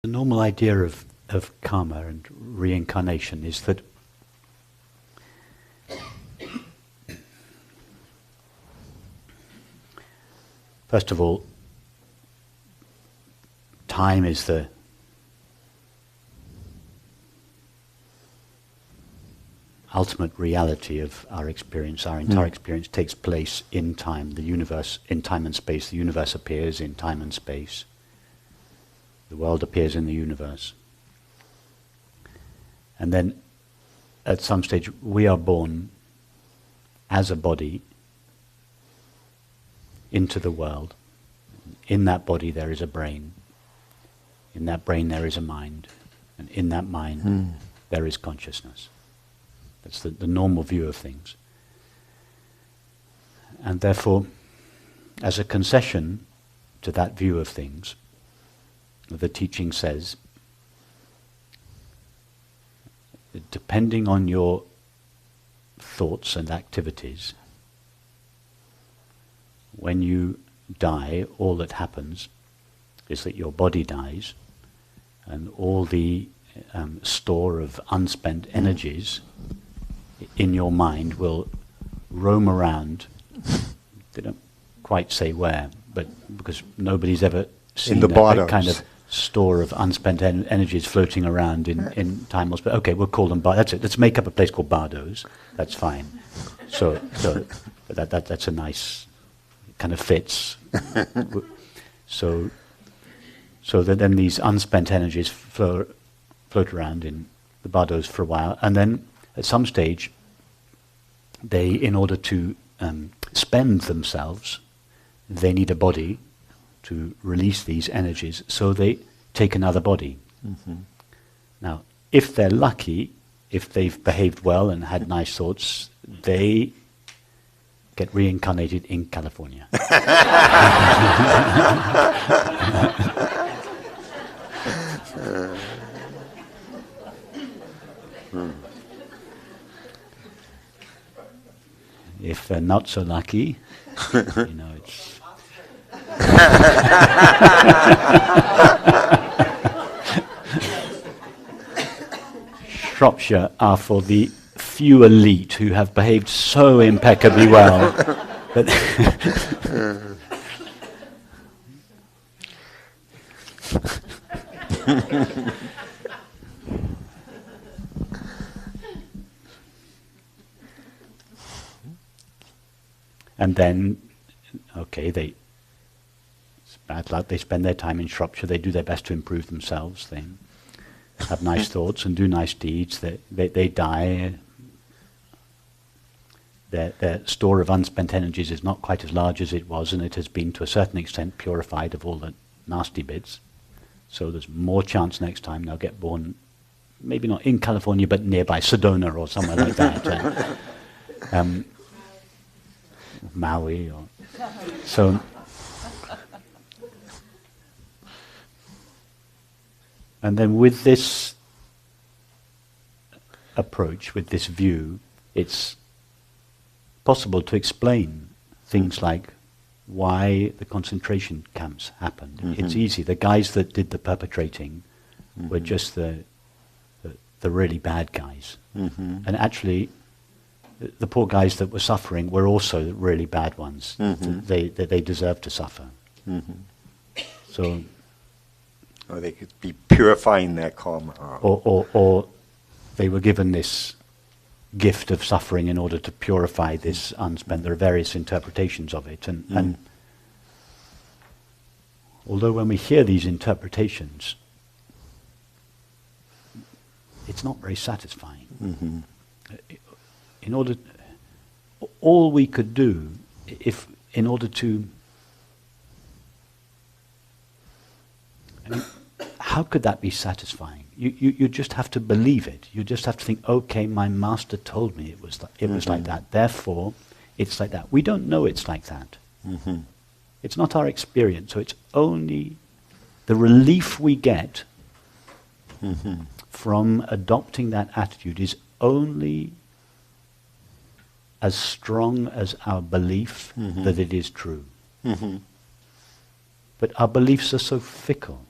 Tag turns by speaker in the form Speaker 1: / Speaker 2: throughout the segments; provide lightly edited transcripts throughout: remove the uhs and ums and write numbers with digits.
Speaker 1: The normal idea of karma and reincarnation is that first of all, time is the ultimate reality of our experience. Our entire experience takes place in time. The universe, in time and space. The universe appears in time and space. The world appears in the universe. And then, at some stage, we are born as a body into the world. In that body there is a brain. In that brain there is a mind. And in that mind there is consciousness. That's the normal view of things. And therefore, as a concession to that view of things, the teaching says, depending on your thoughts and activities, when you die, all that happens is that your body dies, and all the store of unspent energies in your mind will roam around. They don't quite say where, but because nobody's ever seen that kind of store of unspent energies floating around in time or space. Okay, we'll call them that's it. Let's make up a place called Bardos. That's fine. So that's a nice kind of fits. So that then these unspent energies float around in the Bardos for a while, and then at some stage, they, in order to spend themselves, they need a body to release these energies, so they take another body. Now, if they're lucky, if they've behaved well and had nice thoughts, they get reincarnated in California. If they're not so lucky, it's... Shropshire are for the few elite who have behaved so impeccably well that and then, okay, it's bad luck, they spend their time in Shropshire, they do their best to improve themselves, they have nice thoughts and do nice deeds, they die, their store of unspent energies is not quite as large as it was, and it has been to a certain extent purified of all the nasty bits, so there's more chance next time they'll get born, maybe not in California, but nearby, Sedona or somewhere like that. Maui or so. And then with this approach, with this view, it's possible to explain things like why the concentration camps happened. It's easy. The guys that did the perpetrating were just the really bad guys. And actually, the poor guys that were suffering were also the really bad ones. They deserved to suffer. So,
Speaker 2: or they could be purifying their karma.
Speaker 1: Or they were given this gift of suffering in order to purify this unspent. There are various interpretations of it. And although when we hear these interpretations, it's not very satisfying. All we could do, in order to, how could that be satisfying? You just have to believe it. You just have to think, okay, my master told me it was like that. Therefore, it's like that. We don't know it's like that. It's not our experience. So it's only the relief we get from adopting that attitude is only as strong as our belief that it is true. But our beliefs are so fickle.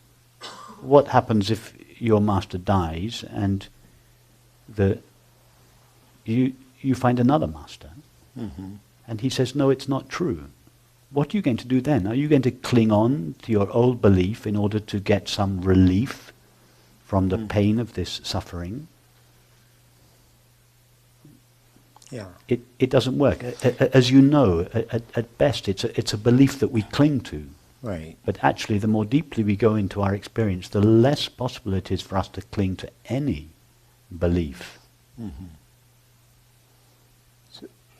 Speaker 1: what happens if your master dies and you find another master? And he says, no, it's not true. What are you going to do then? Are you going to cling on to your old belief in order to get some relief from the pain of this suffering?
Speaker 2: Yeah.
Speaker 1: It doesn't work. As you know, at best it's a belief that we cling to.
Speaker 2: Right.
Speaker 1: But actually, the more deeply we go into our experience, the less possible it is for us to cling to any belief.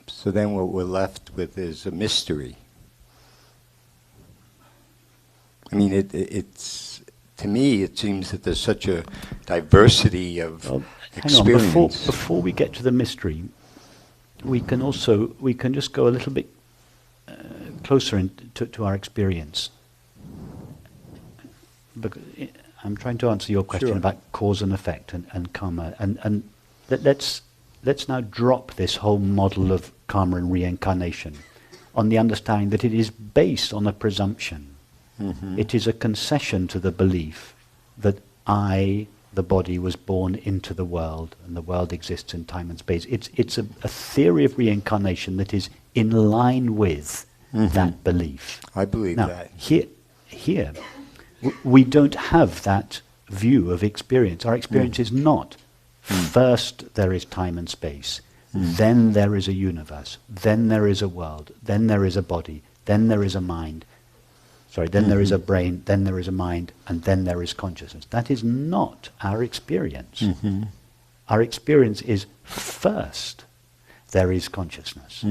Speaker 2: So then what we're left with is a mystery. I mean, it's to me, it seems that there's such a diversity of experience.
Speaker 1: Hang on, before we get to the mystery, we can just go a little bit closer to our experience. Because I'm trying to answer your question about cause and effect and karma, and let's now drop this whole model of karma and reincarnation on the understanding that it is based on a presumption. It is a concession to the belief that I, the body, was born into the world and the world exists in time and space. It's a theory of reincarnation that is in line with that belief.
Speaker 2: I believe
Speaker 1: now,
Speaker 2: that.
Speaker 1: Here, we don't have that view of experience. Our experience is not first there is time and space, then there is a universe, then there is a world, then there is a body, then there is a mind. Then there is a brain, then there is a mind, and then there is consciousness. That is not our experience. Our experience is first there is consciousness.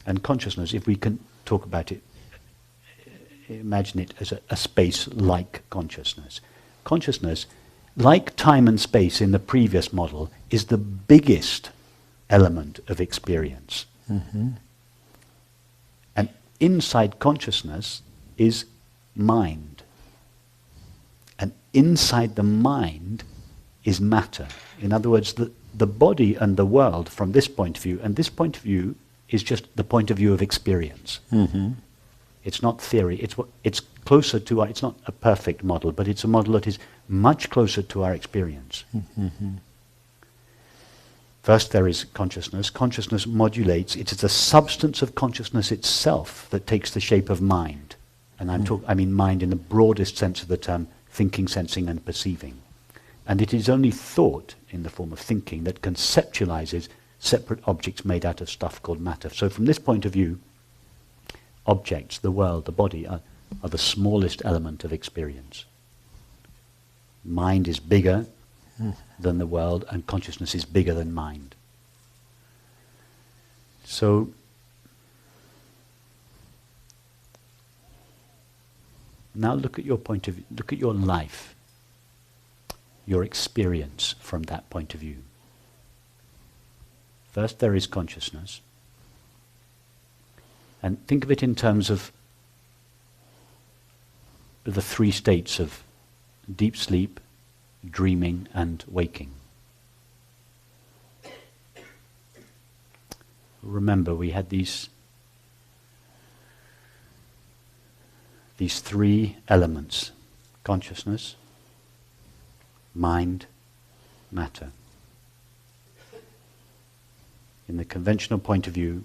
Speaker 1: And consciousness, if we can talk about it, imagine it as a space like consciousness. Consciousness, like time and space in the previous model, is the biggest element of experience. And inside consciousness is mind. And inside the mind is matter. In other words, the body and the world from this point of view, and this point of view is just the point of view of experience. It's not theory. It's closer to it's not a perfect model, but it's a model that is much closer to our experience. First there is consciousness. Consciousness modulates. It is the substance of consciousness itself that takes the shape of mind. And I mean mind in the broadest sense of the term, thinking, sensing, and perceiving. And it is only thought, in the form of thinking, that conceptualizes separate objects made out of stuff called matter. So from this point of view, objects, the world, the body, are the smallest element of experience. Mind is bigger than the world, and consciousness is bigger than mind. So now look at your point of view, look at your life, your experience from that point of view. First there is consciousness. And think of it in terms of the three states of deep sleep, dreaming, and waking. Remember, we had these three elements: consciousness, mind, matter. In the conventional point of view,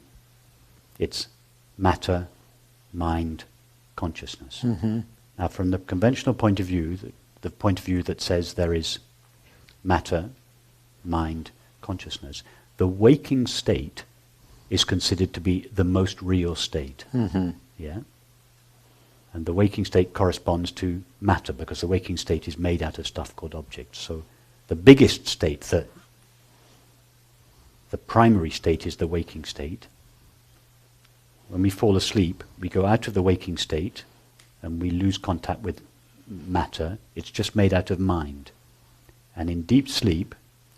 Speaker 1: it's matter, mind, consciousness. Now, from the conventional point of view, the point of view that says there is matter, mind, consciousness, the waking state is considered to be the most real state. Yeah? And the waking state corresponds to matter, because the waking state is made out of stuff called objects. So the biggest state, the primary state, is the waking state. When we fall asleep, we go out of the waking state and we lose contact with matter. It's just made out of mind. And in deep sleep,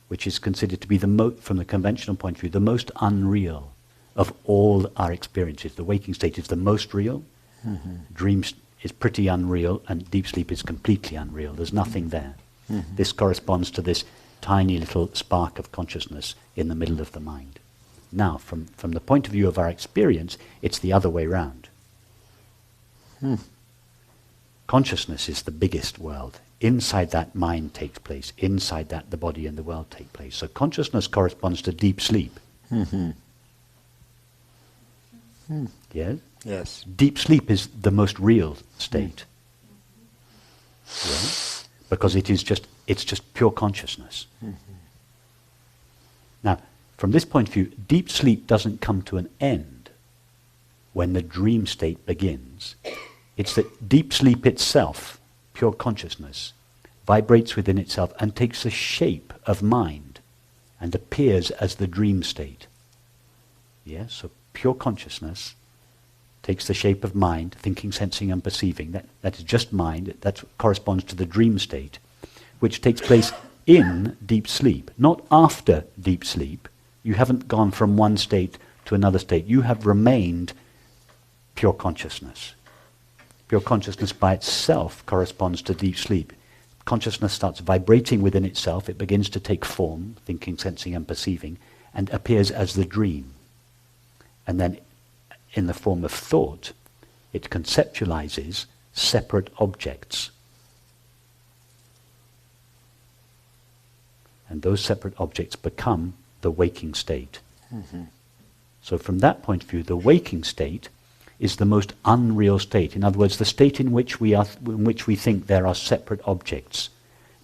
Speaker 1: which is considered to be from the conventional point of view, the most unreal of all our experiences. The waking state is the most real. Dreams is pretty unreal, and deep sleep is completely unreal. There's nothing there. This corresponds to this tiny little spark of consciousness in the middle of the mind. Now, from the point of view of our experience, it's the other way round. Consciousness is the biggest world. Inside that, mind takes place. Inside that, the body and the world take place. So consciousness corresponds to deep sleep.
Speaker 2: Mm-hmm.
Speaker 1: Yes?
Speaker 2: Yes.
Speaker 1: Deep sleep is the most real state. Yeah? Because it's just pure consciousness. Now, from this point of view, deep sleep doesn't come to an end when the dream state begins. It's that deep sleep itself, pure consciousness, vibrates within itself and takes the shape of mind and appears as the dream state. Yes, so pure consciousness takes the shape of mind, thinking, sensing and perceiving. That is just mind. That corresponds to the dream state, which takes place in deep sleep, not after deep sleep. You haven't gone from one state to another state. You have remained pure consciousness. Pure consciousness by itself corresponds to deep sleep. Consciousness starts vibrating within itself. It begins to take form, thinking, sensing and perceiving, and appears as the dream. And then in the form of thought, it conceptualizes separate objects. And those separate objects become the waking state. Mm-hmm. So from that point of view, the waking state is the most unreal state. In other words, the state in which we think there are separate objects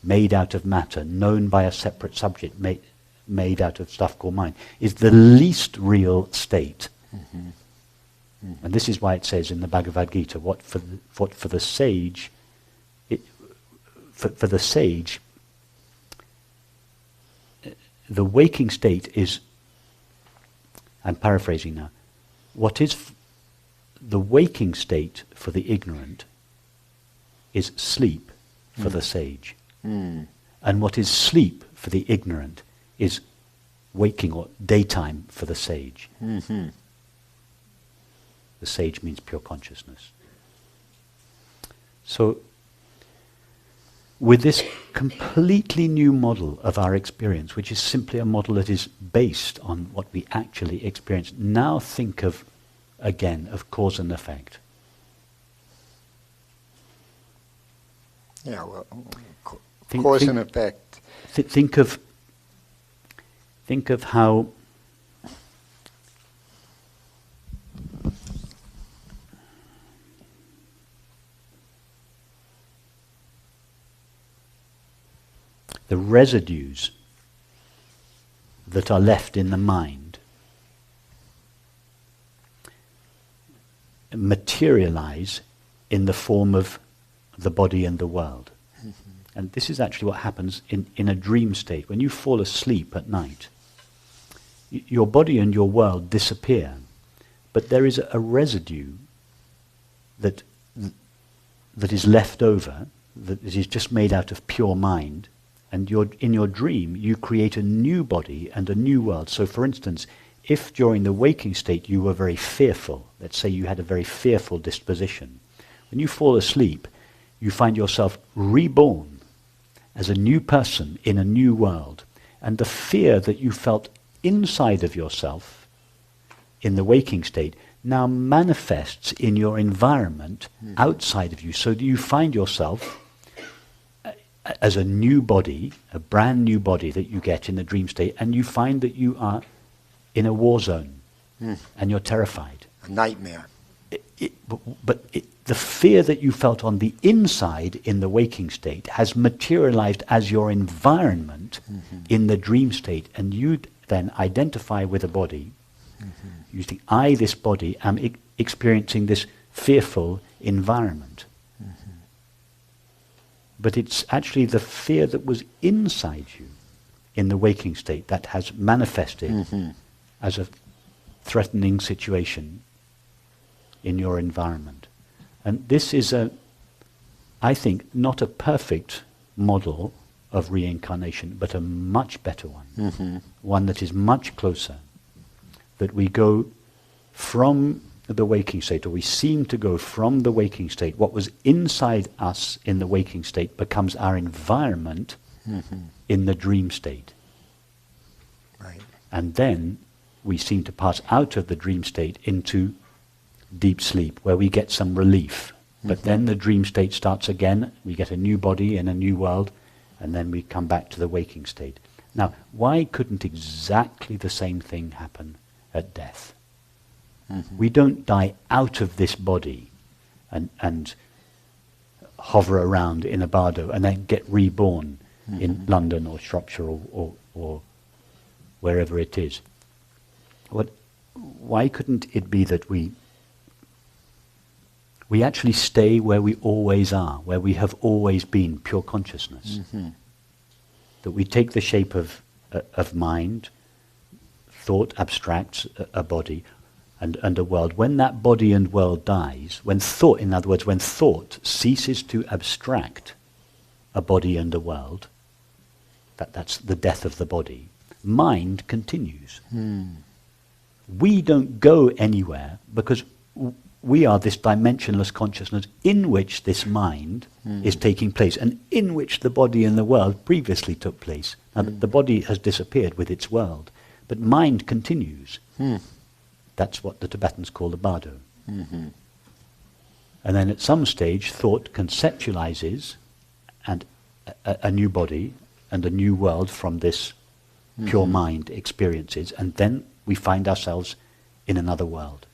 Speaker 1: made out of matter, known by a separate subject, made out of stuff called mind, is the least real state. Mm-hmm. Mm-hmm. And this is why it says in the Bhagavad Gita, what for the sage, for the sage, the waking state is, I'm paraphrasing now, what is the waking state for the ignorant is sleep for the sage. Mm. And what is sleep for the ignorant is waking or daytime for the sage. Mm-hmm. The sage means pure consciousness. So, with this completely new model of our experience, which is simply a model that is based on what we actually experience, now think of, again, of cause and effect.
Speaker 2: Yeah, well, cause and effect.
Speaker 1: Think of how the residues that are left in the mind materialize in the form of the body and the world. Mm-hmm. And this is actually what happens in a dream state. When you fall asleep at night, your body and your world disappear, but there is a residue that is left over, that is just made out of pure mind, and in your dream you create a new body and a new world. So for instance, if during the waking state you were very fearful, let's say you had a very fearful disposition, when you fall asleep, you find yourself reborn as a new person in a new world. And the fear that you felt inside of yourself in the waking state now manifests in your environment outside of you. So you find yourself as a new body, a brand new body that you get in the dream state, and you find that you are in a war zone, and you're terrified.
Speaker 2: A nightmare.
Speaker 1: But the fear that you felt on the inside in the waking state has materialized as your environment in the dream state, and you then identify with a body. You think, I, this body, am experiencing this fearful environment. But it's actually the fear that was inside you in the waking state that has manifested as a threatening situation in your environment. And this is I think, not a perfect model of reincarnation, but a much better one. One that is much closer. That we go from the waking state, or we seem to go from the waking state. What was inside us in the waking state becomes our environment in the dream state.
Speaker 2: Right.
Speaker 1: And then we seem to pass out of the dream state into deep sleep, where we get some relief But then the dream state starts again, we get a new body in a new world, and then we come back to the waking state. Now, why couldn't exactly the same thing happen at death? We don't die out of this body and hover around in a bardo and then get reborn in London or Shropshire or wherever it is. Why couldn't it be that we actually stay where we always are, where we have always been, pure consciousness? That we take the shape of mind, thought abstracts a body and a world. When that body and world dies, when thought, in other words, when thought ceases to abstract a body and a world, that's the death of the body, mind continues. We don't go anywhere because we are this dimensionless consciousness in which this mind is taking place and in which the body and the world previously took place. Now, the body has disappeared with its world, but mind continues. That's what the Tibetans call the bardo. And then at some stage, thought conceptualizes and a new body and a new world from this pure mind experiences, and then we find ourselves in another world.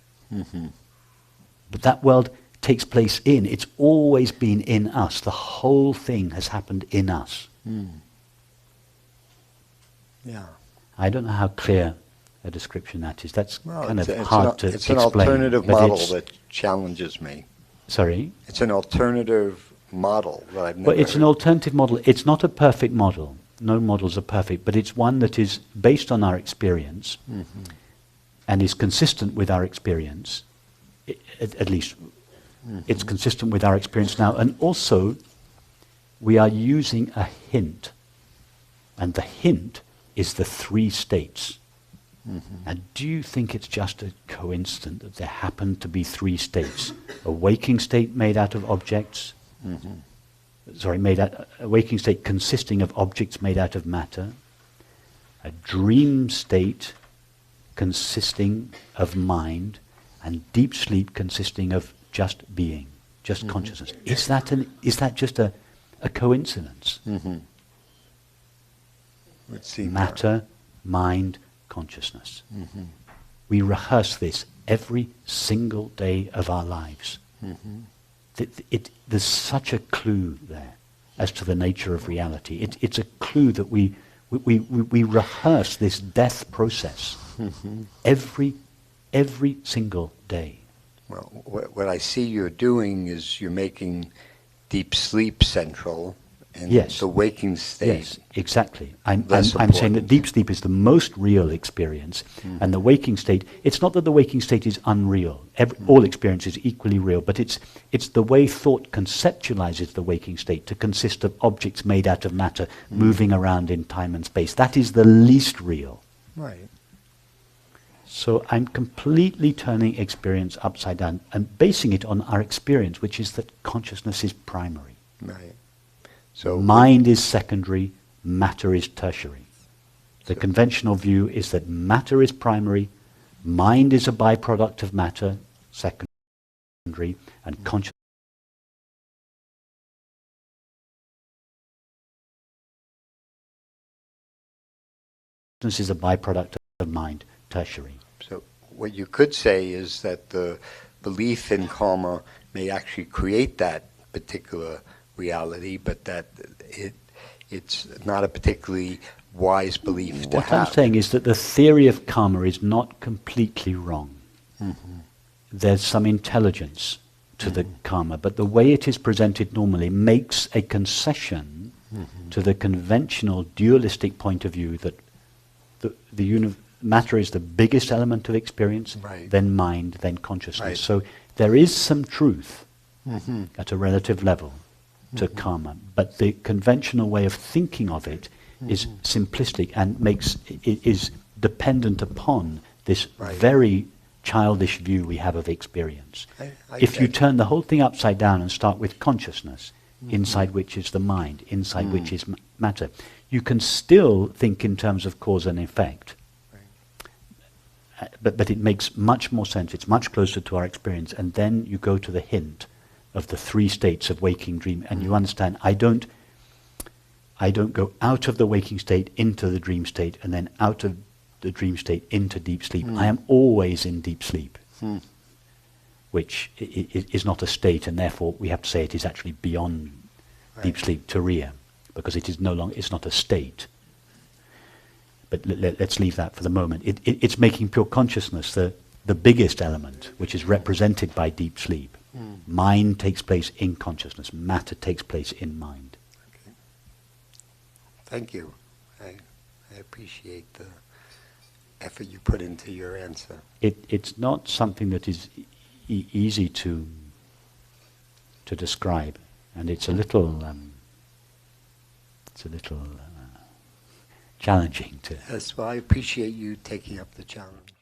Speaker 1: But that world takes place it's always been in us. The whole thing has happened in us.
Speaker 2: Yeah.
Speaker 1: I don't know how clear a description that is. That's kind of
Speaker 2: it's
Speaker 1: hard to explain.
Speaker 2: It's an alternative model that challenges me.
Speaker 1: Sorry?
Speaker 2: It's an alternative model that I've never
Speaker 1: Well, it's an alternative model. It's not a perfect model. No models are perfect, but it's one that is based on our experience and is consistent with our experience. At least it's consistent with our experience now. And also, we are using a hint. And the hint is the 3 states. And do you think it's just a coincidence that there happen to be 3 states? A waking state made out of objects, a waking state consisting of objects made out of matter, a dream state consisting of mind, and deep sleep consisting of just being, just consciousness. Is that just a coincidence? Matter, mind, consciousness. We rehearse this every single day of our lives. There's such a clue there as to the nature of reality. It's a clue that we rehearse this death process every single day.
Speaker 2: Well, what I see you're doing is you're making deep sleep central and the waking state.
Speaker 1: Yes, exactly. I'm saying that deep sleep is the most real experience, and the waking state, it's not that the waking state is unreal. All experience is equally real, but it's the way thought conceptualizes the waking state to consist of objects made out of matter moving around in time and space. That is the least real.
Speaker 2: Right.
Speaker 1: So I'm completely turning experience upside down and basing it on our experience, which is that consciousness is primary.
Speaker 2: Right. So
Speaker 1: mind is secondary, matter is tertiary. The conventional view is that matter is primary, mind is a byproduct of matter, secondary, and consciousness is a byproduct of mind, tertiary.
Speaker 2: So what you could say is that the belief in karma may actually create that particular reality, but that it's not a particularly wise belief to have.
Speaker 1: What I'm saying is that the theory of karma is not completely wrong. There's some intelligence to the karma, but the way it is presented normally makes a concession to the conventional dualistic point of view that matter is the biggest element of experience, then mind, then consciousness. So there is some truth at a relative level to karma, but the conventional way of thinking of it is simplistic and is dependent upon this very childish view we have of experience. If you turn the whole thing upside down and start with consciousness, inside which is the mind, inside which is matter, you can still think in terms of cause and effect. But it makes much more sense. It's much closer to our experience. And then you go to the hint of the three states of waking, dream, and you understand, I don't go out of the waking state into the dream state and then out of the dream state into deep sleep. I am always in deep sleep, which is not a state, and therefore we have to say it is actually beyond deep sleep, turiya, because it is no longer, it's not a state. But let's leave that for the moment. It's making pure consciousness the biggest element, which is represented by deep sleep. Mind takes place in consciousness. Matter takes place in mind.
Speaker 2: Okay. Thank you. I appreciate the effort you put into your answer.
Speaker 1: It's not something that is easy to describe, and it's a little challenging to.
Speaker 2: Yes, well, I appreciate you taking up the challenge.